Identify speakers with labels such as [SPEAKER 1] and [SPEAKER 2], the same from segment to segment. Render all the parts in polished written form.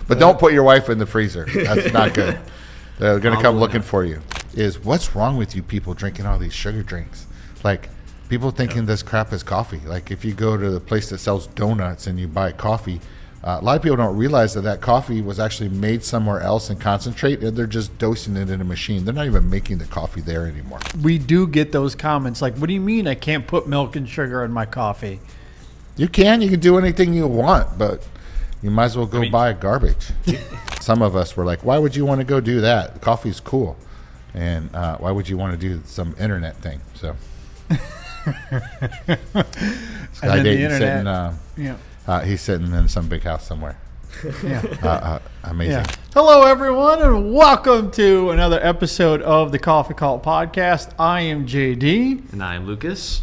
[SPEAKER 1] But don't put your wife in the freezer. That's not good. They're going to come looking for you. What's wrong with you people drinking all these sugar drinks? Like, people thinking this crap is coffee. Like, if you go to the place that sells donuts and you buy coffee, a lot of people don't realize that coffee was actually made somewhere else in concentrate, and they're just dosing it in a machine. They're not even making the coffee there anymore.
[SPEAKER 2] We do get those comments like, what do you mean I can't put milk and sugar in my coffee?
[SPEAKER 1] You can do anything you want, but you might as well go buy garbage. Some of us were like, why would you want to go do that? Coffee's cool. And why would you want to do some internet thing? So
[SPEAKER 2] And then the internet.
[SPEAKER 1] He's sitting in some big house somewhere. Amazing.
[SPEAKER 2] Yeah. Hello, everyone, and welcome to another episode of the Koffee Kult podcast. I am JD.
[SPEAKER 3] And I am Lucas.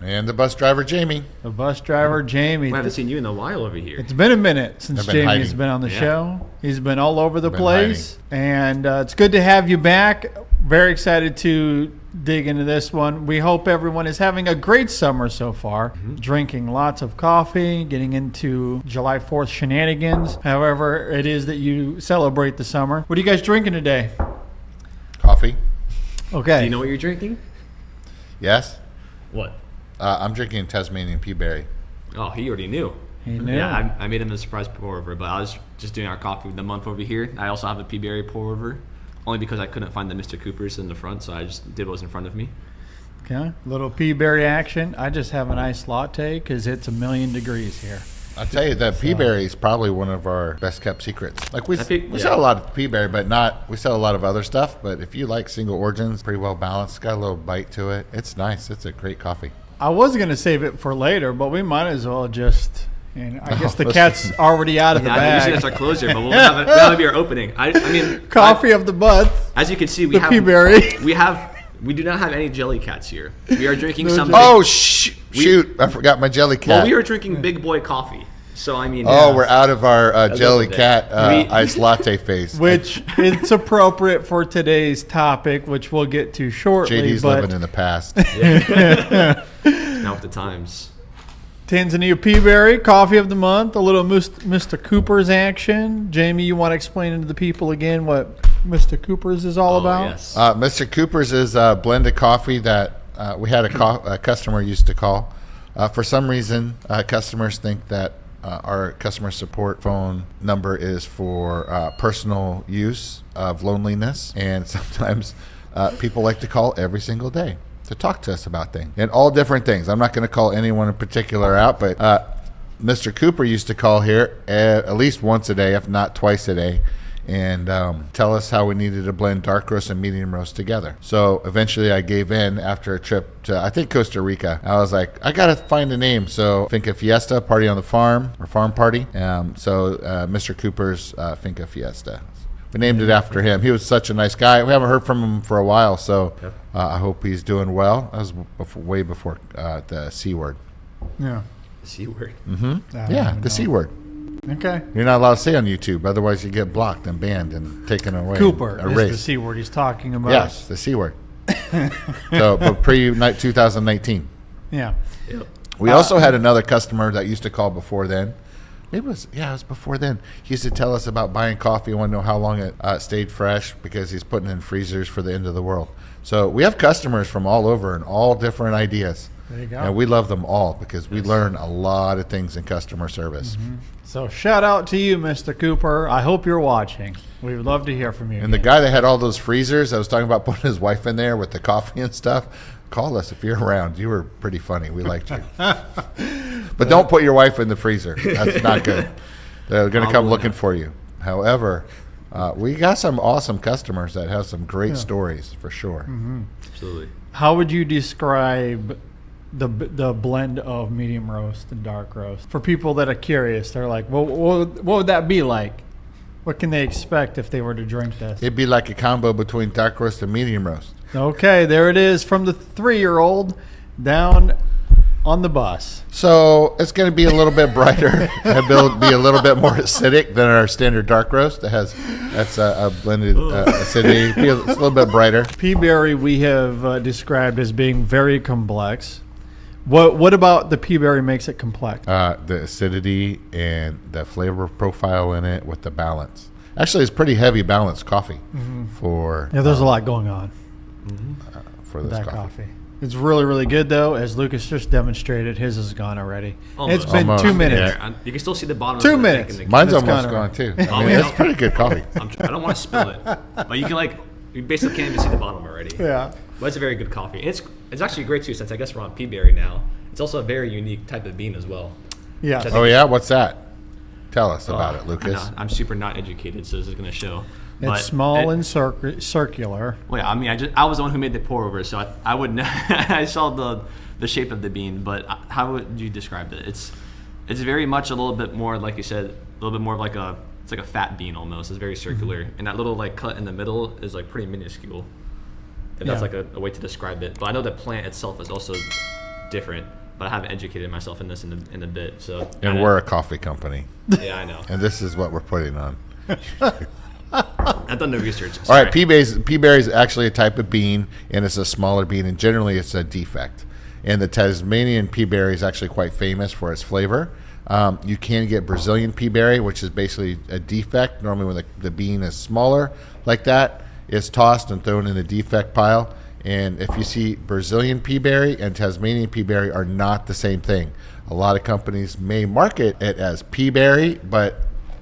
[SPEAKER 1] And the bus driver, Jamie.
[SPEAKER 2] The bus driver, Jamie.
[SPEAKER 3] We haven't seen you in a while over here.
[SPEAKER 2] It's been a minute since Jamie's
[SPEAKER 1] hiding.
[SPEAKER 2] been on the show. He's been all over the place. And it's good to have you back. Very excited to dig into this one. We hope everyone is having a great summer so far. Mm-hmm. Drinking lots of coffee, getting into July 4th shenanigans. However it is that you celebrate the summer. What are you guys drinking today?
[SPEAKER 1] Coffee.
[SPEAKER 2] Okay.
[SPEAKER 3] Do you know what you're drinking?
[SPEAKER 1] Yes.
[SPEAKER 3] What?
[SPEAKER 1] I'm drinking Tasmanian peaberry.
[SPEAKER 3] Oh, he already knew.
[SPEAKER 2] He knew.
[SPEAKER 3] Yeah, I made him a surprise pour over, but I was just doing our coffee of the month over here. I also have a peaberry pour over, only because I couldn't find the Mr. Cooper's in the front, so I just did what was in front of me.
[SPEAKER 2] Okay. Little peaberry action. I just have an iced latte because it's 1,000,000 degrees here.
[SPEAKER 1] I'll tell you that peaberry is probably one of our best kept secrets. Like we sell a lot of peaberry, but we sell a lot of other stuff. But if you like single origins, pretty well balanced, got a little bite to it. It's nice. It's a great coffee.
[SPEAKER 2] I was going to save it for later, but we might as well just, I guess the cat's already out of the bag.
[SPEAKER 3] Usually that's our closer, but that'll be our opening. I mean,
[SPEAKER 2] coffee of the month.
[SPEAKER 3] As you can see,
[SPEAKER 2] we have peaberry.
[SPEAKER 3] We do not have any jelly cats here. We are drinking some.
[SPEAKER 1] Shoot! I forgot my jelly cat.
[SPEAKER 3] Well, we are drinking Big Boy coffee. So I mean,
[SPEAKER 1] we're out of our jelly cat iced latte phase,
[SPEAKER 2] which it's appropriate for today's topic, which we'll get to shortly.
[SPEAKER 1] JD's living in the past.
[SPEAKER 3] Now with the times.
[SPEAKER 2] Tanzania Peaberry, coffee of the month, a little Mr. Cooper's action. Jamie, you want to explain to the people again what Mr. Cooper's is all about?
[SPEAKER 3] Yes.
[SPEAKER 1] Mr. Cooper's is a blend of coffee that we had a customer used to call. For some reason, customers think that our customer support phone number is for personal use of loneliness, and sometimes people like to call every single day to talk to us about things and all different things. I'm not going to call anyone in particular out, but Mr. Cooper used to call here at least once a day, if not twice a day, and tell us how we needed to blend dark roast and medium roast together. So eventually I gave in after a trip to, I think, Costa Rica. I was like, I got to find a name. So Finca Fiesta, party on the farm, or farm party. Mr. Cooper's Finca Fiesta. We named it after him. He was such a nice guy. We haven't heard from him for a while, so I hope he's doing well. That was way before the C word.
[SPEAKER 2] Yeah.
[SPEAKER 3] The C word?
[SPEAKER 1] Mm-hmm. Yeah, the C word.
[SPEAKER 2] Okay.
[SPEAKER 1] You're not allowed to say on YouTube, otherwise you get blocked and banned and taken away.
[SPEAKER 2] Cooper is the C word he's talking about.
[SPEAKER 1] Yes, the C word. But pre-night 2019.
[SPEAKER 2] Yeah.
[SPEAKER 3] Yep.
[SPEAKER 1] We also had another customer that used to call before then. It was before then. He used to tell us about buying coffee and want to know how long it stayed fresh because he's putting in freezers for the end of the world. So we have customers from all over and all different ideas.
[SPEAKER 2] There you go.
[SPEAKER 1] And we love them all because we learn a lot of things in customer service.
[SPEAKER 2] Mm-hmm. So shout out to you, Mr. Cooper. I hope you're watching. We would love to hear from you.
[SPEAKER 1] And the guy that had all those freezers, I was talking about putting his wife in there with the coffee and stuff. Call us if you're around. You were pretty funny. We liked you. But don't put your wife in the freezer. That's not good. They're going to come looking for you. However, we got some awesome customers that have some great stories for sure.
[SPEAKER 2] Mm-hmm.
[SPEAKER 3] Absolutely.
[SPEAKER 2] How would you describe the blend of medium roast and dark roast for people that are curious? They're like, well, what would that be like? What can they expect if they were to drink this?
[SPEAKER 1] It'd be like a combo between dark roast and medium roast.
[SPEAKER 2] Okay, there it is from the 3-year-old down on the bus.
[SPEAKER 1] So it's going to be a little bit brighter. It'll be a little bit more acidic than our standard dark roast. That's a blended acidity. It's a little bit brighter.
[SPEAKER 2] Peaberry we have described as being very complex. What about the peaberry makes it complex?
[SPEAKER 1] The acidity and the flavor profile in it with the balance. Actually, it's pretty heavy balanced coffee for
[SPEAKER 2] Yeah, there's a lot going on
[SPEAKER 1] for
[SPEAKER 2] with
[SPEAKER 1] this
[SPEAKER 2] that
[SPEAKER 1] coffee.
[SPEAKER 2] coffee. It's really, really good, though. As Lucas just demonstrated, his is gone already.
[SPEAKER 3] Almost.
[SPEAKER 2] It's been
[SPEAKER 1] Almost,
[SPEAKER 2] 2 minutes.
[SPEAKER 1] yeah.
[SPEAKER 3] You can still see the bottom.
[SPEAKER 2] 2
[SPEAKER 3] of it,
[SPEAKER 2] minutes.
[SPEAKER 3] I think, in the-
[SPEAKER 1] Mine's
[SPEAKER 2] It's
[SPEAKER 1] almost
[SPEAKER 2] gone
[SPEAKER 1] gone too. I
[SPEAKER 3] Oh,
[SPEAKER 1] mean,
[SPEAKER 3] yeah.
[SPEAKER 1] it's pretty good coffee.
[SPEAKER 3] I don't want to spill it, but you can you basically can't even see the bottom already.
[SPEAKER 2] Yeah.
[SPEAKER 3] But it's a very good coffee. It's actually great too, since I guess we're on peaberry now. It's also a very unique type of bean as well.
[SPEAKER 2] Yeah.
[SPEAKER 1] Oh yeah, what's that? Tell us about it,
[SPEAKER 3] I
[SPEAKER 1] Lucas.
[SPEAKER 3] know, I'm super not educated, so this is going to show.
[SPEAKER 2] It's small and circular.
[SPEAKER 3] Well, yeah, I mean, I was the one who made the pour over, so I would know. I saw the shape of the bean, but how would you describe it? It's very much a little bit more, like you said, a little bit more of it's like a fat bean almost. It's very circular, and that little cut in the middle is pretty minuscule. If that's a way to describe it. But I know the plant itself is also different, but I haven't educated myself in this in a bit. So
[SPEAKER 1] And we're a coffee company,
[SPEAKER 3] yeah, I know.
[SPEAKER 1] and this is what we're putting on.
[SPEAKER 3] I've done the research.
[SPEAKER 1] All
[SPEAKER 3] Sorry.
[SPEAKER 1] right, peaberry is actually a type of bean, and it's a smaller bean, and generally it's a defect. And the Tasmanian peaberry is actually quite famous for its flavor. You can get Brazilian peaberry, which is basically a defect. Normally when the bean is smaller like that, it's tossed and thrown in the defect pile. And if you see Brazilian peaberry and Tasmanian peaberry are not the same thing. A lot of companies may market it as peaberry, but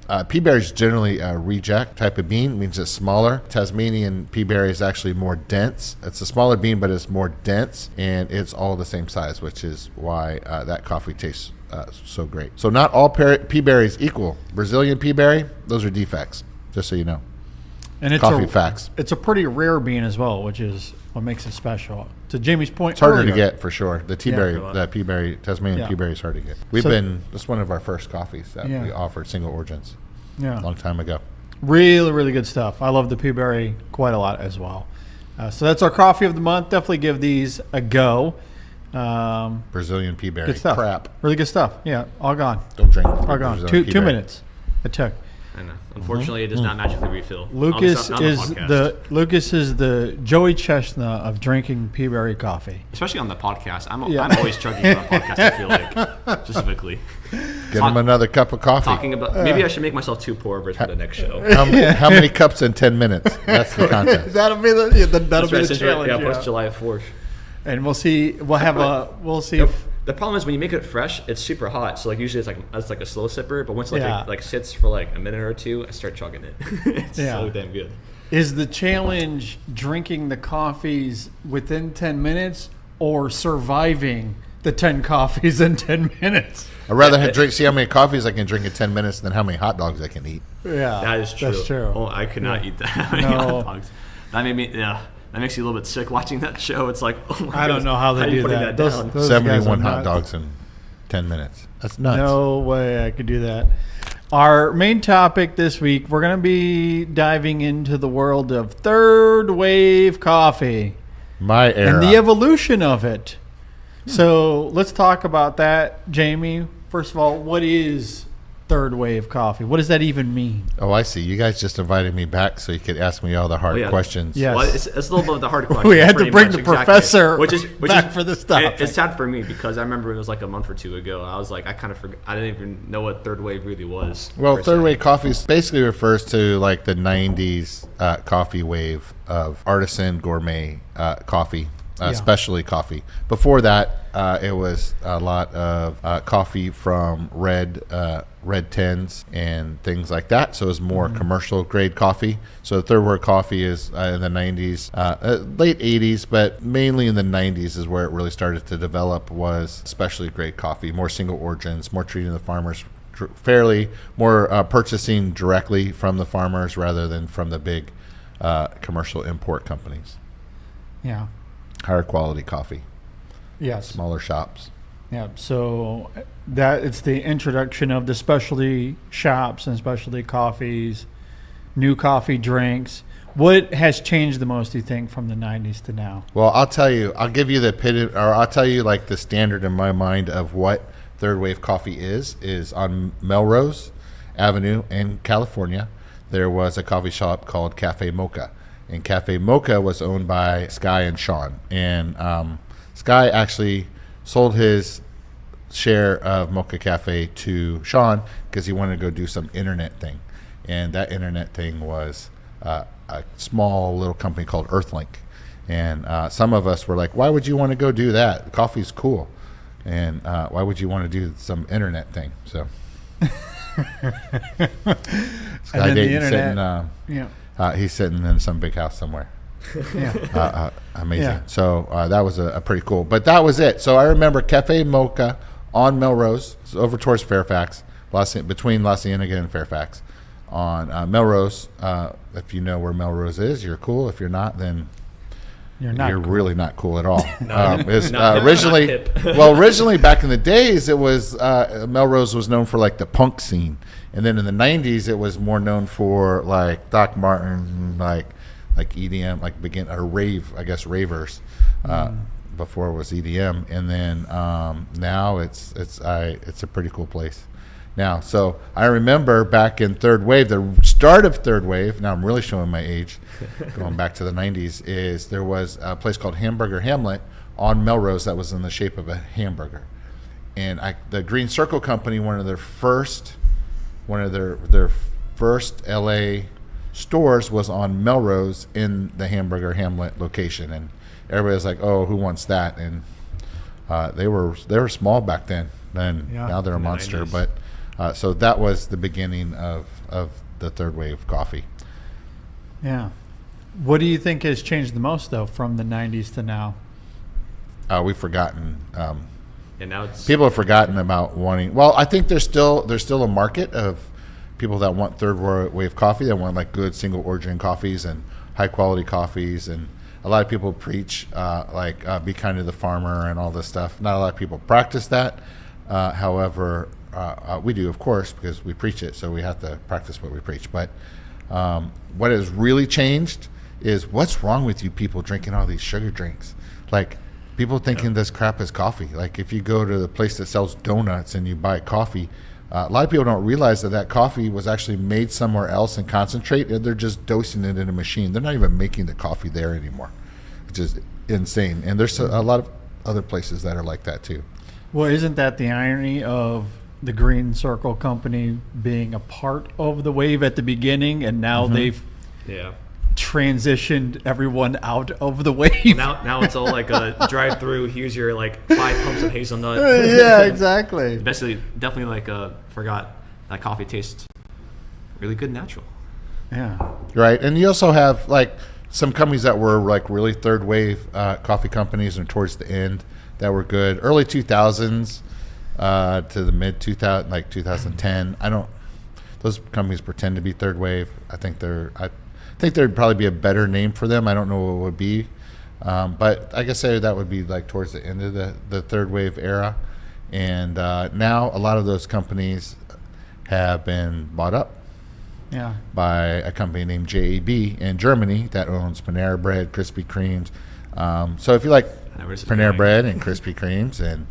[SPEAKER 1] peaberry is generally a reject type of bean, means it's smaller. Tasmanian peaberry is actually more dense. It's a smaller bean, but it's more dense, and it's all the same size, which is why that coffee tastes so great. So not all peaberries equal. Brazilian peaberry, those are defects, just so you know.
[SPEAKER 2] And it's
[SPEAKER 1] Coffee facts.
[SPEAKER 2] It's a pretty rare bean as well, which is what makes it special. To Jamie's point,
[SPEAKER 1] It's harder to
[SPEAKER 2] earlier,
[SPEAKER 1] get for sure. The peaberry,
[SPEAKER 3] Yeah.
[SPEAKER 1] Tasmanian
[SPEAKER 2] Yeah.
[SPEAKER 1] peaberry is hard to get. That's one of our first coffees that we offered single origins
[SPEAKER 2] Yeah.
[SPEAKER 1] a long time ago.
[SPEAKER 2] Really, really good stuff. I love the peaberry quite a lot as well. So that's our coffee of the month. Definitely give these a go.
[SPEAKER 1] Brazilian peaberry.
[SPEAKER 2] Good stuff.
[SPEAKER 1] Crap.
[SPEAKER 2] Really good stuff. Yeah, all gone.
[SPEAKER 1] Don't drink.
[SPEAKER 2] All gone.
[SPEAKER 1] Brazilian
[SPEAKER 2] 2
[SPEAKER 1] peaberry.
[SPEAKER 2] minutes. It took.
[SPEAKER 3] I know. Unfortunately, it does not magically refill.
[SPEAKER 2] Lucas
[SPEAKER 3] On the
[SPEAKER 2] is
[SPEAKER 3] podcast.
[SPEAKER 2] the Joey Chestnut of drinking peaberry coffee.
[SPEAKER 3] Especially on the podcast. I'm
[SPEAKER 2] Yeah.
[SPEAKER 3] always chugging on the podcast. I feel like specifically
[SPEAKER 1] Get him another cup of coffee.
[SPEAKER 3] talking about. Maybe I should make myself 2 pour overs for the next show.
[SPEAKER 1] How many cups in 10 minutes? That's the contest.
[SPEAKER 2] That'll be the
[SPEAKER 3] That's right, since
[SPEAKER 2] challenge.
[SPEAKER 3] yeah, plus July 4th.
[SPEAKER 2] And we'll see. We'll see.
[SPEAKER 3] The problem is when you make it fresh, it's super hot. So usually it's like a slow sipper. But once it sits for a minute or two, I start chugging it. It's so damn good.
[SPEAKER 2] Is the challenge drinking the coffees within 10 minutes or surviving the 10 coffees in 10 minutes?
[SPEAKER 1] I'd rather see how many coffees I can drink in 10 minutes than how many hot dogs I can eat.
[SPEAKER 2] Yeah,
[SPEAKER 3] That is true.
[SPEAKER 2] That's true.
[SPEAKER 3] Oh, I could not eat that many
[SPEAKER 2] No.
[SPEAKER 3] hot dogs. That made me That makes you a little bit sick watching that show. It's like, oh my
[SPEAKER 2] I don't know how they
[SPEAKER 3] are you
[SPEAKER 2] do
[SPEAKER 3] putting
[SPEAKER 2] that.
[SPEAKER 3] down?
[SPEAKER 2] Those guys
[SPEAKER 1] 71
[SPEAKER 2] are
[SPEAKER 1] hot
[SPEAKER 2] nuts.
[SPEAKER 1] dogs in 10 minutes. That's nuts.
[SPEAKER 2] No way I could do that. Our main topic this week, we're going to be diving into the world of third wave coffee
[SPEAKER 1] My era.
[SPEAKER 2] and the evolution of it. So let's talk about that, Jamie. First of all, what is third wave coffee? What does that even mean?
[SPEAKER 1] Oh, I see. You guys just invited me back so you could ask me all the hard questions.
[SPEAKER 2] Yeah.
[SPEAKER 3] Well, it's a little bit of the hard question.
[SPEAKER 2] We had to
[SPEAKER 3] pretty
[SPEAKER 2] bring
[SPEAKER 3] much,
[SPEAKER 2] the
[SPEAKER 3] exactly.
[SPEAKER 2] professor
[SPEAKER 3] which is
[SPEAKER 2] back for this topic.
[SPEAKER 3] It's sad for me because I remember it was like a month or two ago. I was like, I kind of forgot. I didn't even know what third wave really was.
[SPEAKER 1] Well,
[SPEAKER 3] per
[SPEAKER 1] third
[SPEAKER 3] se.
[SPEAKER 1] wave coffee basically refers to like the 90s coffee wave of artisan gourmet coffee, specialty coffee. Before that, it was a lot of coffee from red tins and things like that. So it was more commercial grade coffee. So the third wave coffee is in the 90s, late 80s, but mainly in the 90s is where it really started to develop, was specialty grade coffee, more single origins, more treating the farmers fairly, more purchasing directly from the farmers rather than from the big commercial import companies.
[SPEAKER 2] Yeah.
[SPEAKER 1] Higher quality coffee,
[SPEAKER 2] Yes.
[SPEAKER 1] smaller shops.
[SPEAKER 2] Yeah. So that it's the introduction of the specialty shops and specialty coffees, new coffee drinks. What has changed the most, do you think, from the 90s to now?
[SPEAKER 1] Well, I'll tell you, I'll give you I'll tell you like the standard in my mind of what third wave coffee is on Melrose Avenue in California. There was a coffee shop called Cafe Mocha. And Cafe Mocha was owned by Sky and Sean. And Sky actually sold his share of Mocha Cafe to Sean because he wanted to go do some internet thing. And that internet thing was a small little company called Earthlink. And some of us were like, why would you want to go do that? Coffee's cool. And why would you want to do some internet thing? So this guy Dayton's sitting, he's sitting in some big house somewhere.
[SPEAKER 2] Yeah.
[SPEAKER 1] Amazing.
[SPEAKER 2] Yeah.
[SPEAKER 1] So that was a pretty cool. But that was it. So I remember Cafe Mocha on Melrose, over towards Fairfax, between La Cienega and Fairfax. On Melrose, if you know where Melrose is, you're cool. If you're not, then you're cool. Really not cool at all. Originally back in the days, it was Melrose was known for like the punk scene, and then in the '90s, it was more known for like Doc Martin, like EDM, like rave, I guess ravers. Before it was EDM, and then now it's a pretty cool place. Now, so I remember back in third wave, the start of third wave, now I'm really showing my age, going back to the 90s, is there was a place called Hamburger Hamlet on Melrose that was in the shape of a hamburger. And the Green Circle Company, one of their first LA stores was on Melrose in the Hamburger Hamlet location. And everybody was like, oh, who wants that? And they were small back then. Now they're a monster.
[SPEAKER 3] 90s.
[SPEAKER 1] But so that was the beginning of the third wave coffee.
[SPEAKER 2] Yeah. What do you think has changed the most, though, from the 90s to now?
[SPEAKER 1] We've forgotten.
[SPEAKER 3] And now
[SPEAKER 1] People have forgotten about wanting. Well, I think there's still a market of people that want third wave coffee. That want like good single origin coffees and high quality coffees. And a lot of people preach be kind to the farmer and all this stuff. Not a lot of people practice that. However, we do, of course, because we preach it, so we have to practice what we preach. But what has really changed is what's wrong with you people drinking all these sugar drinks? Like, people thinking this crap is coffee. Like, if you go to the place that sells donuts and you buy coffee, a lot of people don't realize that coffee was actually made somewhere else in concentrate, and they're just dosing it in a machine. They're not even making the coffee there anymore, which is insane. And there's a lot of other places that are like that, too.
[SPEAKER 2] Well, isn't that the irony of the Green Circle Company being a part of the wave at the beginning, and now they've transitioned everyone out of the wave?
[SPEAKER 3] Now it's all like a drive-through. Here's your 5 pumps of hazelnut.
[SPEAKER 2] Yeah, exactly.
[SPEAKER 3] Definitely forgot that coffee tastes really good natural.
[SPEAKER 2] Yeah.
[SPEAKER 1] Right, and you also have some companies that were really third wave coffee companies, and towards the end that were good. Early 2000s to the mid 2000, 2010. Those companies pretend to be third wave. I think there'd probably be a better name for them. I don't know what it would be, but I guess that would be towards the end of the third wave era. And now a lot of those companies have been bought up.
[SPEAKER 2] Yeah. By
[SPEAKER 1] a company named JAB in Germany that owns Panera Bread, Krispy Kremes. So if you like Panera Bread and Krispy Kremes and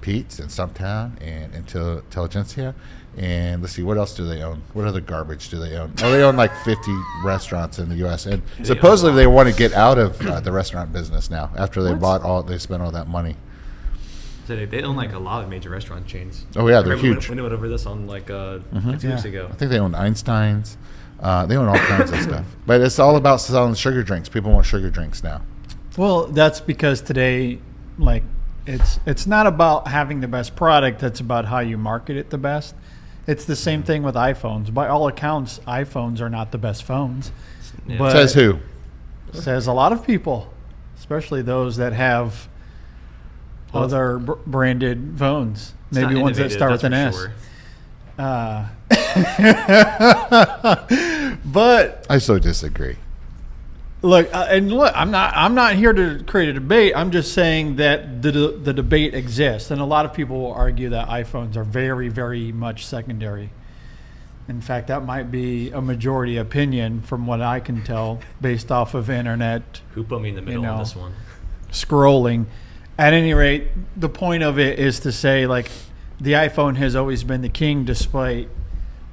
[SPEAKER 1] Pete's and Stumptown and Intelligentsia, and let's see, what else do they own? What other garbage do they own? Oh, they own 50 restaurants in the U.S. and supposedly they want to get out of the restaurant business now after they spent all that money.
[SPEAKER 3] So they own a lot of major restaurant chains.
[SPEAKER 1] Oh yeah, they're huge.
[SPEAKER 3] We went over this on 2 weeks ago.
[SPEAKER 1] I think they own Einstein's. They own all kinds of stuff. But it's all about selling sugar drinks. People want sugar drinks now.
[SPEAKER 2] Well, that's because today, it's not about having the best product. It's about how you market it the best. It's the same thing with iPhones. By all accounts, iPhones are not the best phones.
[SPEAKER 3] Yeah.
[SPEAKER 2] But
[SPEAKER 1] Says who?
[SPEAKER 2] Says a lot of people, especially those that have other branded phones. Maybe ones that start with an S.
[SPEAKER 3] Sure.
[SPEAKER 2] But
[SPEAKER 1] I so disagree.
[SPEAKER 2] Look, I'm not here to create a debate. I'm just saying that the debate exists, and a lot of people will argue that iPhones are very, very much secondary. In fact, that might be a majority opinion from what I can tell based off of internet.
[SPEAKER 3] Who put me in the middle on this one?
[SPEAKER 2] Scrolling. At any rate, the point of it is to say, the iPhone has always been the king despite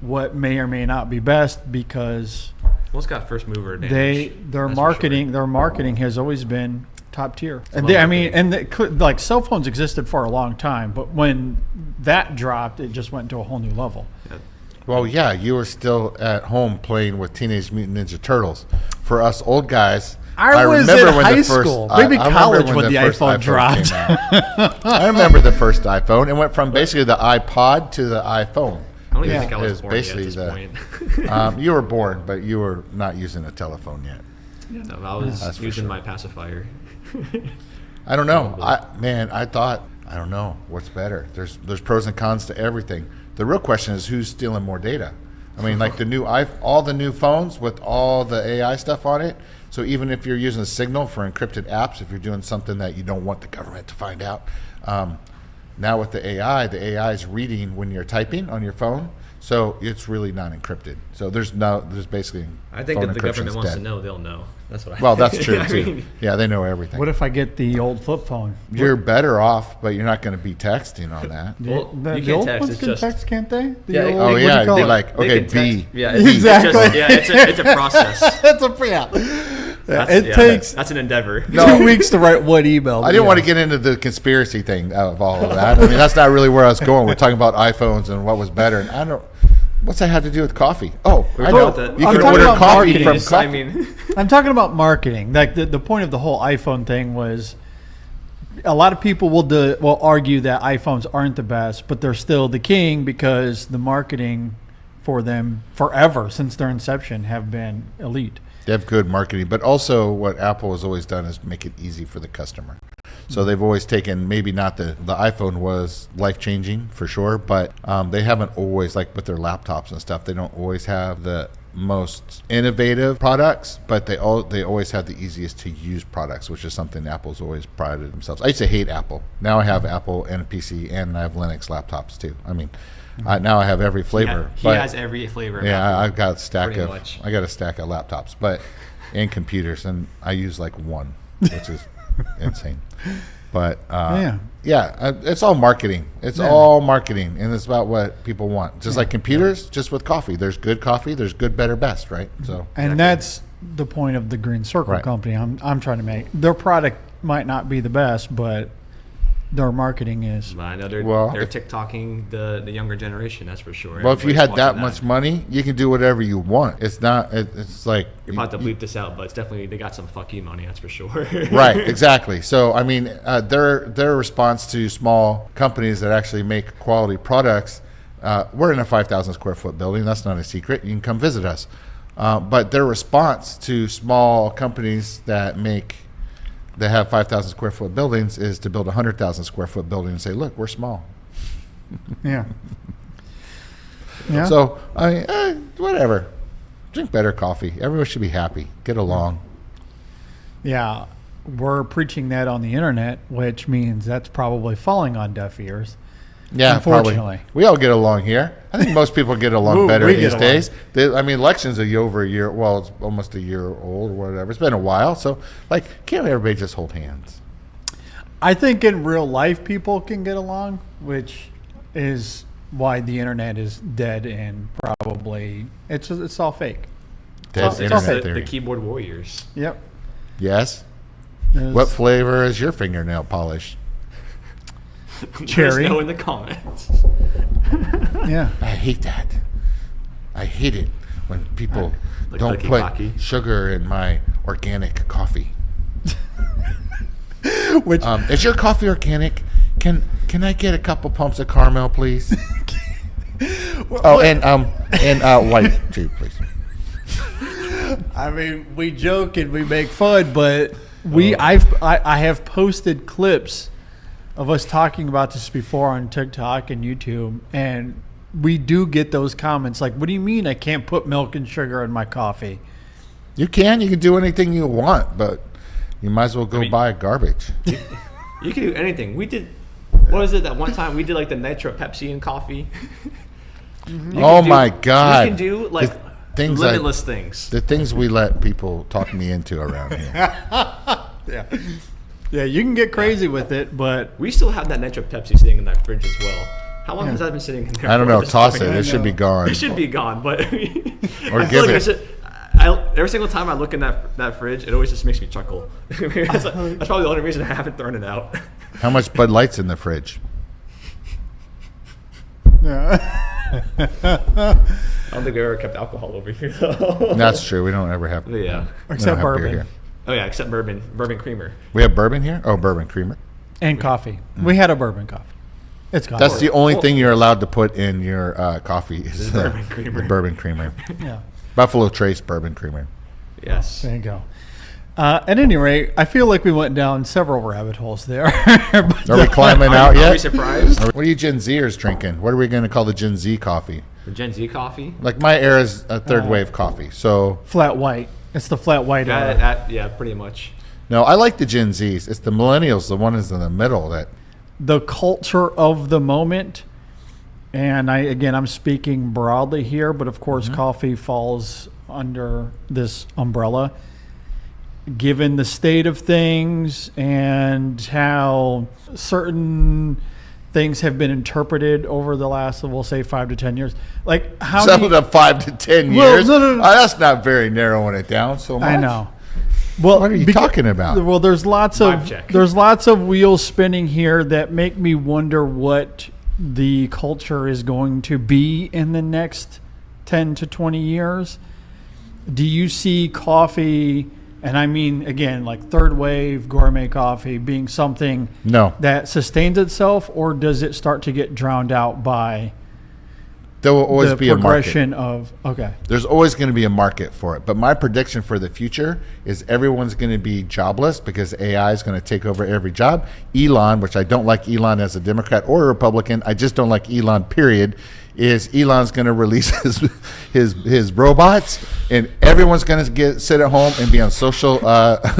[SPEAKER 2] what may or may not be best, because
[SPEAKER 3] Well, it's got first mover advantage.
[SPEAKER 2] their marketing has always been top tier. And I mean, like cell phones existed for a long time, but when that dropped, it just went to a whole new level.
[SPEAKER 3] Yeah.
[SPEAKER 1] Well, yeah, you were still at home playing with Teenage Mutant Ninja Turtles. For us old guys,
[SPEAKER 2] I was in high school, maybe college when the
[SPEAKER 1] first
[SPEAKER 2] iPhone dropped.
[SPEAKER 1] came out. I remember the first iPhone. It went from basically the iPod to the iPhone.
[SPEAKER 3] I don't even
[SPEAKER 2] Yeah.
[SPEAKER 3] think I
[SPEAKER 1] It
[SPEAKER 3] was born
[SPEAKER 1] basically
[SPEAKER 3] yet at this point.
[SPEAKER 1] You were born, but you were not using a telephone yet.
[SPEAKER 3] No, I was
[SPEAKER 1] That's for
[SPEAKER 3] using
[SPEAKER 1] sure.
[SPEAKER 3] my pacifier.
[SPEAKER 1] I don't know. I don't know what's better. There's pros and cons to everything. The real question is who's stealing more data. I mean, like all the new phones with all the AI stuff on it. So even if you're using a Signal for encrypted apps, if you're doing something that you don't want the government to find out, now with the AI is reading when you're typing on your phone. So it's really not encrypted. So there's basically
[SPEAKER 3] I think
[SPEAKER 1] phone
[SPEAKER 3] if the government
[SPEAKER 1] encryption's
[SPEAKER 3] wants
[SPEAKER 1] dead.
[SPEAKER 3] to know, they'll know. That's what I
[SPEAKER 1] Well, that's true
[SPEAKER 3] I
[SPEAKER 1] too.
[SPEAKER 3] mean,
[SPEAKER 1] Yeah, they know everything.
[SPEAKER 2] What if I get the old flip phone?
[SPEAKER 1] You're better off, but you're not going to be texting on that.
[SPEAKER 3] Well,
[SPEAKER 2] The
[SPEAKER 3] you can't
[SPEAKER 2] old
[SPEAKER 3] text,
[SPEAKER 2] ones
[SPEAKER 3] it's
[SPEAKER 2] can
[SPEAKER 3] just-
[SPEAKER 2] text, can't they? The
[SPEAKER 3] Yeah,
[SPEAKER 2] old-
[SPEAKER 3] oh,
[SPEAKER 2] what do you
[SPEAKER 1] yeah,
[SPEAKER 2] call
[SPEAKER 1] be
[SPEAKER 2] it?
[SPEAKER 1] like,
[SPEAKER 3] they
[SPEAKER 1] okay,
[SPEAKER 3] can text-
[SPEAKER 1] B.
[SPEAKER 3] Yeah,
[SPEAKER 2] Exactly.
[SPEAKER 3] it's a process.
[SPEAKER 2] That's it takes
[SPEAKER 3] That's an endeavor.
[SPEAKER 2] 2 weeks to write one email.
[SPEAKER 1] I didn't want to get into the conspiracy thing of all of that. I mean, that's not really where I was going. We're talking about iPhones and what was better. And I don't. What's that have to do with coffee? Oh, I
[SPEAKER 3] talking
[SPEAKER 1] know.
[SPEAKER 3] about the-
[SPEAKER 1] You
[SPEAKER 2] I'm
[SPEAKER 1] can
[SPEAKER 2] talking
[SPEAKER 1] order
[SPEAKER 2] about
[SPEAKER 1] coffee
[SPEAKER 2] marketing.
[SPEAKER 1] from
[SPEAKER 3] I
[SPEAKER 1] coffee.
[SPEAKER 3] mean,
[SPEAKER 2] I'm talking about marketing. Like the point of the whole iPhone thing was, a lot of people will argue that iPhones aren't the best, but they're still the king because the marketing for them forever since their inception have been elite.
[SPEAKER 1] They have good marketing, but also what Apple has always done is make it easy for the customer. So they've always taken, maybe not the iPhone was life-changing for sure, but they haven't always, like with their laptops and stuff, they don't always have the most innovative products, but they always have the easiest to use products, which is something Apple's always prided themselves. I used to hate Apple. Now I have Apple and a PC, and I have Linux laptops too. I mean, now I have every flavor.
[SPEAKER 3] he
[SPEAKER 1] but
[SPEAKER 3] has every flavor. of
[SPEAKER 1] yeah,
[SPEAKER 3] Apple.
[SPEAKER 1] I've got a stack
[SPEAKER 3] Pretty
[SPEAKER 1] of
[SPEAKER 3] much.
[SPEAKER 1] I got a stack of laptops, but and computers, and I use like one, which is insane. But it's all marketing. It's all marketing, and it's about what people want. Just like computers, just with coffee. There's good coffee. There's good, better, best, right? So
[SPEAKER 2] And that's the point of the Green Circle
[SPEAKER 1] Right.
[SPEAKER 2] company I'm trying to make. Their product might not be the best, but their marketing is.
[SPEAKER 3] But I know they're
[SPEAKER 1] If-
[SPEAKER 3] TikToking the younger generation. That's for sure.
[SPEAKER 1] well, if you
[SPEAKER 3] Everybody's
[SPEAKER 1] had that
[SPEAKER 3] watching
[SPEAKER 1] much money, you can do whatever you want. It's not. It's like
[SPEAKER 3] You're about to bleep this out, but it's definitely they got some fuck you money. That's for sure.
[SPEAKER 1] right, exactly. So I mean, their response to small companies that actually make quality products. We're in a 5,000 square foot building. That's not a secret. You can come visit us. But their response to small companies that have 5,000 square foot buildings is to build a 100,000 square foot building and say, look, we're small.
[SPEAKER 2] Yeah. Yeah.
[SPEAKER 1] So I mean, whatever. Drink better coffee. Everyone should be happy. Get along.
[SPEAKER 2] Yeah, we're preaching that on the internet, which means that's probably falling on deaf ears.
[SPEAKER 1] Yeah,
[SPEAKER 2] Unfortunately.
[SPEAKER 1] probably. We all get along here. I think most people get along
[SPEAKER 2] Ooh,
[SPEAKER 1] better
[SPEAKER 2] we
[SPEAKER 1] these
[SPEAKER 2] get
[SPEAKER 1] days. I mean, elections are over a year. Well, it's almost a year old or whatever. It's been a while. So, like, can't everybody just hold hands?
[SPEAKER 2] I think in real life people can get along, which is why the internet is dead and probably it's all fake.
[SPEAKER 1] Dead
[SPEAKER 2] It's
[SPEAKER 1] internet
[SPEAKER 2] okay.
[SPEAKER 3] the
[SPEAKER 1] theory.
[SPEAKER 3] keyboard warriors.
[SPEAKER 2] Yep.
[SPEAKER 1] Yes.
[SPEAKER 2] There's
[SPEAKER 1] What flavor is your fingernail polish?
[SPEAKER 2] Cherry.
[SPEAKER 3] Let us know in the comments.
[SPEAKER 2] Yeah.
[SPEAKER 1] I hate that. I hate it when people
[SPEAKER 3] Like
[SPEAKER 1] don't
[SPEAKER 3] Lucky
[SPEAKER 1] put
[SPEAKER 3] Hockey.
[SPEAKER 1] sugar in my organic coffee.
[SPEAKER 2] Which
[SPEAKER 1] Is your coffee organic? Can I get a couple pumps of caramel, please? And white too, please.
[SPEAKER 2] I mean, we joke and we make fun, but I have posted clips of us talking about this before on TikTok and YouTube, and we do get those comments like, "What do you mean I can't put milk and sugar in my coffee?"
[SPEAKER 1] You can do anything you want, but you might as well go buy garbage.
[SPEAKER 3] You can do anything. We did. What was it that one time we did like the nitro Pepsi in coffee?
[SPEAKER 1] Oh my God!
[SPEAKER 3] You can do like
[SPEAKER 1] The things
[SPEAKER 3] limitless things.
[SPEAKER 1] The things we let people talk me into around here.
[SPEAKER 2] Yeah, you can get crazy with it, but
[SPEAKER 3] We still have that nitro Pepsi sitting in that fridge as well. How long has that been sitting in there?
[SPEAKER 1] I don't
[SPEAKER 3] for
[SPEAKER 1] know.
[SPEAKER 3] at this
[SPEAKER 1] Toss
[SPEAKER 3] point?
[SPEAKER 1] it. It should be gone.
[SPEAKER 3] It should be gone, but
[SPEAKER 1] Or
[SPEAKER 3] I
[SPEAKER 1] give
[SPEAKER 3] feel like
[SPEAKER 1] it.
[SPEAKER 3] every single time I look in that fridge, it always just makes me chuckle. that's probably the only reason I haven't thrown it out.
[SPEAKER 1] How much Bud Light's in the fridge?
[SPEAKER 2] Yeah.
[SPEAKER 3] I don't think we ever kept alcohol over here, though.
[SPEAKER 1] That's true. We don't ever have.
[SPEAKER 3] But yeah.
[SPEAKER 1] we
[SPEAKER 2] Except
[SPEAKER 1] don't have beer
[SPEAKER 2] bourbon.
[SPEAKER 1] here.
[SPEAKER 3] Oh yeah, except bourbon creamer.
[SPEAKER 1] We have bourbon here. Oh, bourbon creamer.
[SPEAKER 2] And coffee. We had a bourbon coffee. It's coffee.
[SPEAKER 1] That's the only thing you're allowed to put in your coffee is the
[SPEAKER 3] bourbon creamer.
[SPEAKER 1] the bourbon creamer.
[SPEAKER 2] Yeah.
[SPEAKER 1] Buffalo Trace bourbon creamer.
[SPEAKER 3] Yes.
[SPEAKER 2] There you go. At any rate, I feel like we went down several rabbit holes there. But,
[SPEAKER 1] Are we climbing out
[SPEAKER 3] Are we
[SPEAKER 1] yet?
[SPEAKER 3] surprised?
[SPEAKER 1] What are you Gen Zers drinking? What are we going to call the Gen Z coffee?
[SPEAKER 3] The Gen Z coffee?
[SPEAKER 1] Like my era is a third wave coffee. So
[SPEAKER 2] flat white. It's the flat white era.
[SPEAKER 3] Yeah, pretty much.
[SPEAKER 1] no, I like the Gen Zs. It's the millennials, the one is in the middle that
[SPEAKER 2] The culture of the moment. And I'm speaking broadly here, but of course, coffee falls under this umbrella. Given the state of things and how certain things have been interpreted over the last, we'll say, 5 to 10 years, like how
[SPEAKER 1] some of the 5 to 10
[SPEAKER 2] Well,
[SPEAKER 1] years.
[SPEAKER 2] no.
[SPEAKER 1] That's not very narrowing it down so much.
[SPEAKER 2] I know. Well,
[SPEAKER 1] What are you talking about?
[SPEAKER 2] Well, there's lots
[SPEAKER 3] Vibe
[SPEAKER 2] of
[SPEAKER 3] check.
[SPEAKER 2] wheels spinning here that make me wonder what the culture is going to be in the next 10 to 20 years. Do you see coffee, and I mean again like third wave gourmet coffee, being something
[SPEAKER 1] No,
[SPEAKER 2] that sustains itself, or does it start to get drowned out by
[SPEAKER 1] there will always
[SPEAKER 2] the
[SPEAKER 1] be a market.
[SPEAKER 2] progression of
[SPEAKER 1] There's always going to be a market for it. But my prediction for the future is everyone's going to be jobless because AI is going to take over every job. Elon, which I don't like Elon as a Democrat or a Republican, I just don't like Elon, period, is Elon's going to release his robots and everyone's going to sit at home and be on social,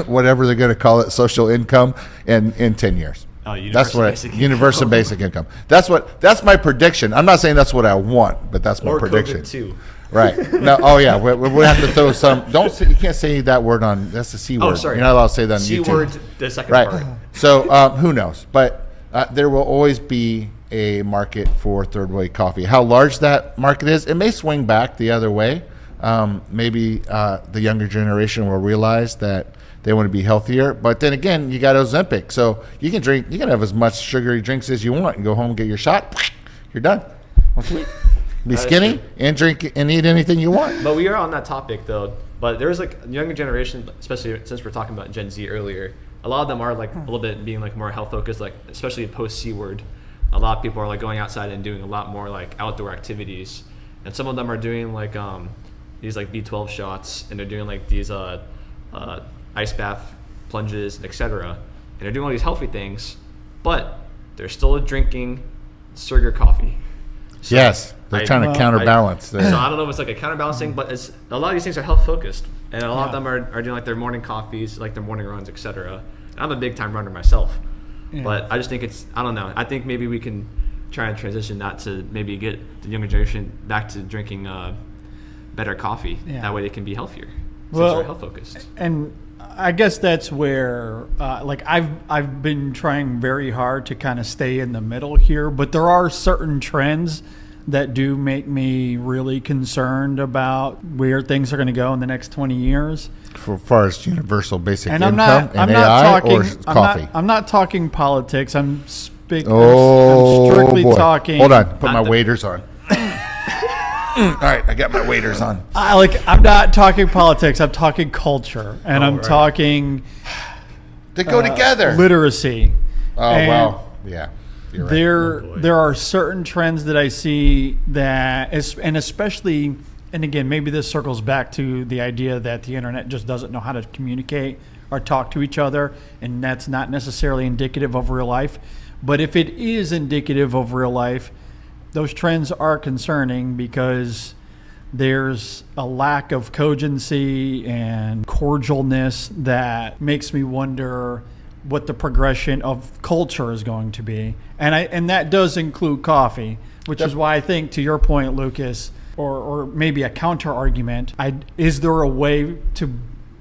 [SPEAKER 1] whatever they're going to call it, social income in 10 years.
[SPEAKER 3] Oh,
[SPEAKER 1] That's
[SPEAKER 3] universal
[SPEAKER 1] what
[SPEAKER 3] basic
[SPEAKER 1] universal
[SPEAKER 3] income.
[SPEAKER 1] basic income. That's my prediction. I'm not saying that's what I want, but that's my
[SPEAKER 3] Or
[SPEAKER 1] prediction.
[SPEAKER 3] COVID too.
[SPEAKER 1] Right. No. Oh yeah. We have to throw some. Don't. Say, you can't say that word on. That's the C word.
[SPEAKER 3] Oh, sorry.
[SPEAKER 1] You're not allowed to say that on
[SPEAKER 3] C
[SPEAKER 1] YouTube.
[SPEAKER 3] word, the second
[SPEAKER 1] Right.
[SPEAKER 3] part.
[SPEAKER 1] So who knows? But there will always be a market for third wave coffee. How large that market is, it may swing back the other way. Maybe the younger generation will realize that they want to be healthier. But then again, you got Ozempic, so you can have as much sugary drinks as you want and go home and get your shot. You're done. Well, sweet. Be
[SPEAKER 3] That is
[SPEAKER 1] skinny
[SPEAKER 3] true.
[SPEAKER 1] and drink and eat anything you want.
[SPEAKER 3] But we are on that topic though. But there's like younger generation, especially since we're talking about Gen Z earlier. A lot of them are like a little bit being like more health focused, like especially post C word. A lot of people are like going outside and doing a lot more like outdoor activities, and some of them are doing like these like B12 shots, and they're doing like these ice bath plunges, etc. And they're doing all these healthy things, but they're still drinking sugar coffee. So
[SPEAKER 1] Yes, they're trying to counterbalance.
[SPEAKER 3] So I don't know if it's like a counterbalancing, but it's a lot of these things are health focused, and a lot of them are doing like their morning coffees, like their morning runs, etc. I'm a big time runner myself, but I just think I don't know. I think maybe we can try and transition that to maybe get the younger generation back to drinking better coffee.
[SPEAKER 2] Yeah.
[SPEAKER 3] That way they can be healthier. Since
[SPEAKER 2] Well,
[SPEAKER 3] they're health focused.
[SPEAKER 2] And I guess that's where, like, I've been trying very hard to kind of stay in the middle here, but there are certain trends that do make me really concerned about where things are going to go in the next 20 years.
[SPEAKER 1] For far as universal basic
[SPEAKER 2] And
[SPEAKER 1] income
[SPEAKER 2] I'm
[SPEAKER 1] and
[SPEAKER 2] not
[SPEAKER 1] AI
[SPEAKER 2] talking
[SPEAKER 1] or coffee.
[SPEAKER 2] I'm not talking politics. I'm
[SPEAKER 1] Oh,
[SPEAKER 2] strictly
[SPEAKER 1] boy.
[SPEAKER 2] talking.
[SPEAKER 1] Hold on, put my
[SPEAKER 3] Not the-
[SPEAKER 1] waders on. All right, I got my waders on.
[SPEAKER 2] I'm not talking politics. I'm talking culture, and I'm
[SPEAKER 3] right.
[SPEAKER 2] talking
[SPEAKER 1] They go together.
[SPEAKER 2] literacy.
[SPEAKER 1] Oh
[SPEAKER 2] And
[SPEAKER 1] well, yeah. You're right.
[SPEAKER 3] boy.
[SPEAKER 2] There are certain trends that I see that and especially, and again, maybe this circles back to the idea that the internet just doesn't know how to communicate or talk to each other, and that's not necessarily indicative of real life. But if it is indicative of real life, those trends are concerning because there's a lack of cogency and cordialness that makes me wonder what the progression of culture is going to be. And that does include coffee, which is why I think, to your point, Lucas, or maybe a counter argument, is there a way to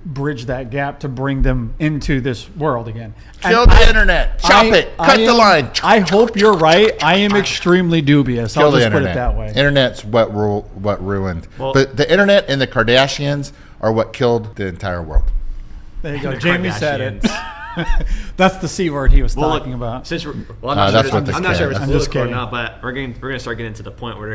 [SPEAKER 2] bridge that gap to bring them into this world again.
[SPEAKER 1] Kill
[SPEAKER 2] And
[SPEAKER 1] the internet. Chop it. Cut the line.
[SPEAKER 2] I hope you're right. I am extremely dubious.
[SPEAKER 1] Kill
[SPEAKER 2] I'll
[SPEAKER 1] the
[SPEAKER 2] just
[SPEAKER 1] internet.
[SPEAKER 2] put it that way.
[SPEAKER 1] Internet's what ruined.
[SPEAKER 3] Well-
[SPEAKER 1] But the internet and the Kardashians are what killed the entire world.
[SPEAKER 2] There you go.
[SPEAKER 3] The
[SPEAKER 2] Jamie said it.
[SPEAKER 3] Kardashians.
[SPEAKER 2] That's the C word he was
[SPEAKER 3] Well,
[SPEAKER 2] talking
[SPEAKER 3] look,
[SPEAKER 2] about.
[SPEAKER 3] Since I'm
[SPEAKER 1] that's
[SPEAKER 3] not
[SPEAKER 1] what
[SPEAKER 3] sure,
[SPEAKER 1] this
[SPEAKER 3] I'm not sure if
[SPEAKER 1] is.
[SPEAKER 3] it's
[SPEAKER 2] I'm just
[SPEAKER 3] political or
[SPEAKER 2] kidding.
[SPEAKER 3] not, but we're gonna start getting to the point where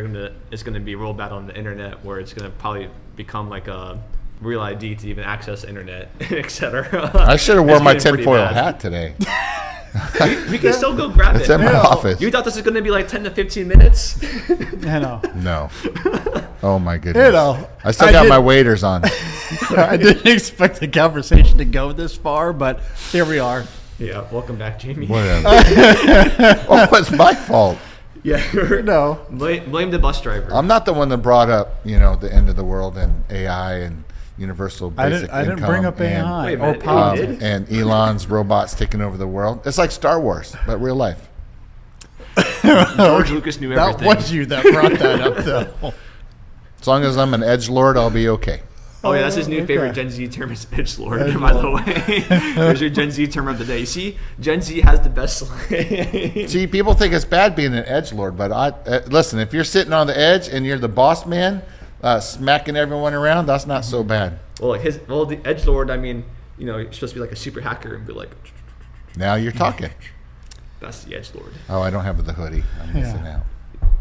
[SPEAKER 3] it's gonna be real bad on the internet, where it's gonna probably become like a real ID to even access the internet, etc.
[SPEAKER 1] I should have worn my
[SPEAKER 3] It's getting pretty
[SPEAKER 1] tinfoil
[SPEAKER 3] bad.
[SPEAKER 1] hat today.
[SPEAKER 3] We can still go grab
[SPEAKER 1] It's
[SPEAKER 3] it.
[SPEAKER 1] in my office.
[SPEAKER 3] You thought this was gonna be like 10 to 15 minutes?
[SPEAKER 2] I know.
[SPEAKER 1] No. Oh my goodness.
[SPEAKER 2] You know,
[SPEAKER 1] I still
[SPEAKER 2] I
[SPEAKER 1] got
[SPEAKER 2] did-
[SPEAKER 1] my waders on.
[SPEAKER 2] I didn't expect the conversation to go this far, but here we are.
[SPEAKER 3] Yeah. Welcome back, Jamie.
[SPEAKER 1] Whatever. Well, it's my fault.
[SPEAKER 3] Yeah.
[SPEAKER 2] No.
[SPEAKER 3] Blame the bus driver.
[SPEAKER 1] I'm not the one that brought up, the end of the world and AI and universal basic
[SPEAKER 2] I didn't
[SPEAKER 1] income
[SPEAKER 2] bring up
[SPEAKER 1] and,
[SPEAKER 2] AI
[SPEAKER 3] Wait a
[SPEAKER 2] or
[SPEAKER 3] minute, you
[SPEAKER 2] politics.
[SPEAKER 3] did?
[SPEAKER 1] and Elon's robots taking over the world. It's like Star Wars, but real life.
[SPEAKER 3] George Lucas knew
[SPEAKER 2] That
[SPEAKER 3] everything.
[SPEAKER 2] was you that brought that up, though.
[SPEAKER 1] As long as I'm an edgelord, I'll be okay.
[SPEAKER 3] Oh yeah, that's his new
[SPEAKER 2] Okay.
[SPEAKER 3] favorite Gen Z term is edgelord,
[SPEAKER 2] Edgelord.
[SPEAKER 3] by the way. There's your Gen Z term of the day. See, Gen Z has the best slang.
[SPEAKER 1] See, people think it's bad being an edgelord, but listen, if you're sitting on the edge and you're the boss man, smacking everyone around, that's not so bad.
[SPEAKER 3] Well, the edgelord. I mean, you're supposed to be like a super hacker and be like,
[SPEAKER 1] Now you're talking.
[SPEAKER 3] that's the edgelord.
[SPEAKER 1] Oh, I don't have the hoodie. I'm missing
[SPEAKER 2] Yeah.
[SPEAKER 1] out.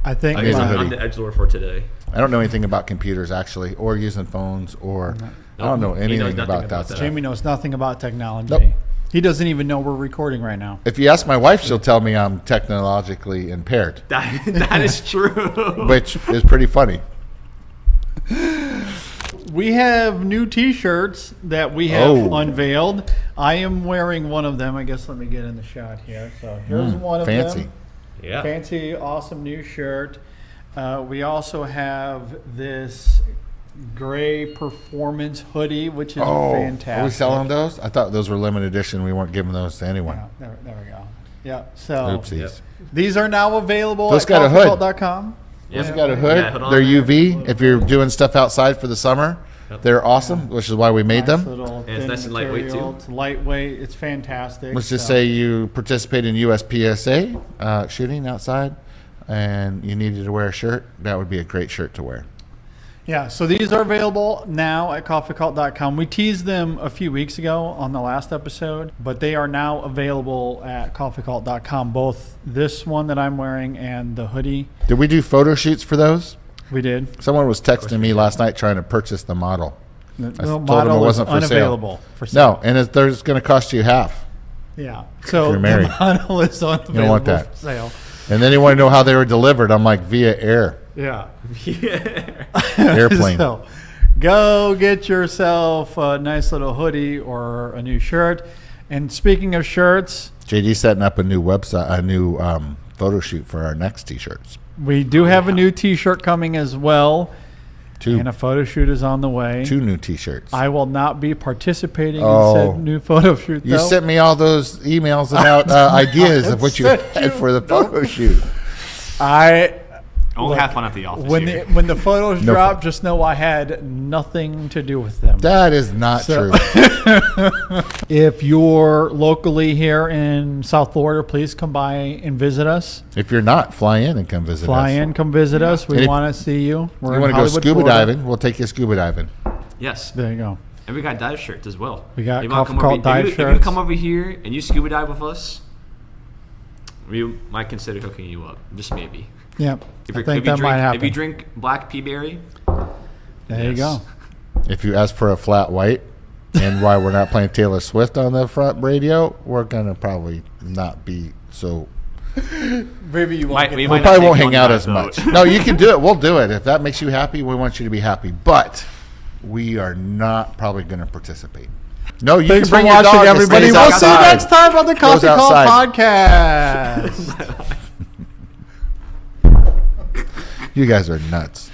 [SPEAKER 2] I think
[SPEAKER 3] I guess
[SPEAKER 1] a
[SPEAKER 3] I'm
[SPEAKER 1] hoodie.
[SPEAKER 3] the edgelord for today.
[SPEAKER 1] I don't know anything about computers actually, or using phones, or I don't know
[SPEAKER 3] He knows
[SPEAKER 1] anything
[SPEAKER 3] nothing
[SPEAKER 1] about
[SPEAKER 3] about
[SPEAKER 1] that
[SPEAKER 3] that.
[SPEAKER 1] stuff.
[SPEAKER 2] Jamie knows nothing about technology.
[SPEAKER 1] Nope.
[SPEAKER 2] He doesn't even know we're recording right now.
[SPEAKER 1] If you ask my wife, she'll tell me I'm technologically impaired,
[SPEAKER 3] That is true.
[SPEAKER 1] which is pretty funny.
[SPEAKER 2] We have new T-shirts that we have
[SPEAKER 1] Oh.
[SPEAKER 2] unveiled. I am wearing one of them. I guess let me get in the shot here. So here's one of
[SPEAKER 1] Fancy.
[SPEAKER 2] them.
[SPEAKER 3] Yeah.
[SPEAKER 2] Fancy, awesome new shirt. We also have this gray performance hoodie, which is
[SPEAKER 1] Oh,
[SPEAKER 2] fantastic.
[SPEAKER 1] are we selling those? I thought those were limited edition. We weren't giving those to anyone.
[SPEAKER 2] Yeah, there we go. Yeah. So
[SPEAKER 1] Oopsies.
[SPEAKER 3] Yep.
[SPEAKER 2] these are now available
[SPEAKER 1] Those
[SPEAKER 2] at
[SPEAKER 1] got a hood.
[SPEAKER 2] coffeecult.com.
[SPEAKER 3] Yep.
[SPEAKER 1] Those got a hood.
[SPEAKER 3] Yeah, hood on
[SPEAKER 1] They're
[SPEAKER 3] there.
[SPEAKER 1] UV. If you're doing stuff outside for the summer, they're awesome, which is why we made
[SPEAKER 2] Nice
[SPEAKER 1] them.
[SPEAKER 2] little
[SPEAKER 3] And it's
[SPEAKER 2] thin
[SPEAKER 3] nice and lightweight,
[SPEAKER 2] material.
[SPEAKER 3] too.
[SPEAKER 2] It's lightweight. It's fantastic.
[SPEAKER 1] Let's just
[SPEAKER 2] So-
[SPEAKER 1] say you participate in USPSA shooting outside, and you needed to wear a shirt. That would be a great shirt to wear.
[SPEAKER 2] Yeah, so these are available now at coffeecult.com. We teased them a few weeks ago on the last episode, but they are now available at coffeecult.com, both this one that I'm wearing and the hoodie.
[SPEAKER 1] Did we do photo shoots for those?
[SPEAKER 2] We did.
[SPEAKER 1] Someone was texting me last night trying to purchase the model.
[SPEAKER 2] The
[SPEAKER 1] told them
[SPEAKER 2] model
[SPEAKER 1] it
[SPEAKER 2] is
[SPEAKER 1] wasn't for sale.
[SPEAKER 2] unavailable for sale.
[SPEAKER 1] No, and there's going to cost you half.
[SPEAKER 2] Yeah. So
[SPEAKER 1] you're married.
[SPEAKER 2] the model is unavailable
[SPEAKER 1] want that.
[SPEAKER 2] for sale.
[SPEAKER 1] And then you want to know how they were delivered. I'm like, via air.
[SPEAKER 2] Yeah.
[SPEAKER 1] Airplane.
[SPEAKER 2] So go get yourself a nice little hoodie or a new shirt. And speaking of shirts,
[SPEAKER 1] JD setting up a new website, a new photo shoot for our next t-shirts.
[SPEAKER 2] we do have a new T-shirt coming as well,
[SPEAKER 1] Two
[SPEAKER 2] and a photo shoot is on the way.
[SPEAKER 1] new t-shirts.
[SPEAKER 2] I will not be participating
[SPEAKER 1] Oh.
[SPEAKER 2] in said new photo shoot.
[SPEAKER 1] You
[SPEAKER 2] though.
[SPEAKER 1] sent me all those emails about ideas of what you
[SPEAKER 2] sent
[SPEAKER 1] had
[SPEAKER 2] you
[SPEAKER 1] for the photo shoot.
[SPEAKER 2] I
[SPEAKER 3] Only
[SPEAKER 2] Look,
[SPEAKER 3] have fun at the office
[SPEAKER 2] when
[SPEAKER 3] here.
[SPEAKER 2] the photos
[SPEAKER 1] No
[SPEAKER 2] drop,
[SPEAKER 1] fun.
[SPEAKER 2] just know I had nothing to do with them.
[SPEAKER 1] That is not
[SPEAKER 2] So-
[SPEAKER 1] true.
[SPEAKER 2] If you're locally here in South Florida, please come by and visit us.
[SPEAKER 1] If you're not, fly in and come visit
[SPEAKER 2] Fly
[SPEAKER 1] us.
[SPEAKER 2] in, come visit us. We
[SPEAKER 1] And if-
[SPEAKER 2] want to see you. We're
[SPEAKER 1] You
[SPEAKER 2] in
[SPEAKER 1] want to go
[SPEAKER 2] Hollywood,
[SPEAKER 1] scuba
[SPEAKER 2] Florida.
[SPEAKER 1] diving? We'll take you scuba diving.
[SPEAKER 3] Yes.
[SPEAKER 2] There you go.
[SPEAKER 3] And we got dive shirts as well.
[SPEAKER 2] We got
[SPEAKER 3] You wanna
[SPEAKER 2] Coffee
[SPEAKER 3] come
[SPEAKER 2] Cult
[SPEAKER 3] over-
[SPEAKER 2] dive
[SPEAKER 3] if you
[SPEAKER 2] shirts.
[SPEAKER 3] come over here and you scuba dive with us, we might consider hooking you up. Just maybe.
[SPEAKER 2] Yep.
[SPEAKER 3] If,
[SPEAKER 2] I
[SPEAKER 3] you-
[SPEAKER 2] think
[SPEAKER 3] if you
[SPEAKER 2] that
[SPEAKER 3] drink,
[SPEAKER 2] might happen.
[SPEAKER 3] If you drink black pea berry,
[SPEAKER 2] There you go.
[SPEAKER 1] If you ask for a flat white, and why we're not playing Taylor Swift on the front radio, we're gonna probably not be so.
[SPEAKER 2] Maybe you
[SPEAKER 3] Might-
[SPEAKER 2] won't
[SPEAKER 3] we
[SPEAKER 2] get
[SPEAKER 3] might
[SPEAKER 1] We
[SPEAKER 3] not
[SPEAKER 1] probably
[SPEAKER 3] take
[SPEAKER 1] won't
[SPEAKER 3] you
[SPEAKER 1] hang
[SPEAKER 3] on
[SPEAKER 1] out
[SPEAKER 3] that
[SPEAKER 1] as
[SPEAKER 3] boat.
[SPEAKER 1] much. No, you can do it. We'll do it if that makes you happy. We want you to be happy, but we are not probably going to participate. No, you
[SPEAKER 2] Thanks
[SPEAKER 1] can
[SPEAKER 2] for
[SPEAKER 1] bring your
[SPEAKER 2] watching,
[SPEAKER 1] dog. It
[SPEAKER 2] everybody.
[SPEAKER 1] stays
[SPEAKER 2] We'll see you
[SPEAKER 1] outside.
[SPEAKER 2] next time on the Coffee Cult
[SPEAKER 1] outside.
[SPEAKER 2] podcast.
[SPEAKER 1] You guys are nuts.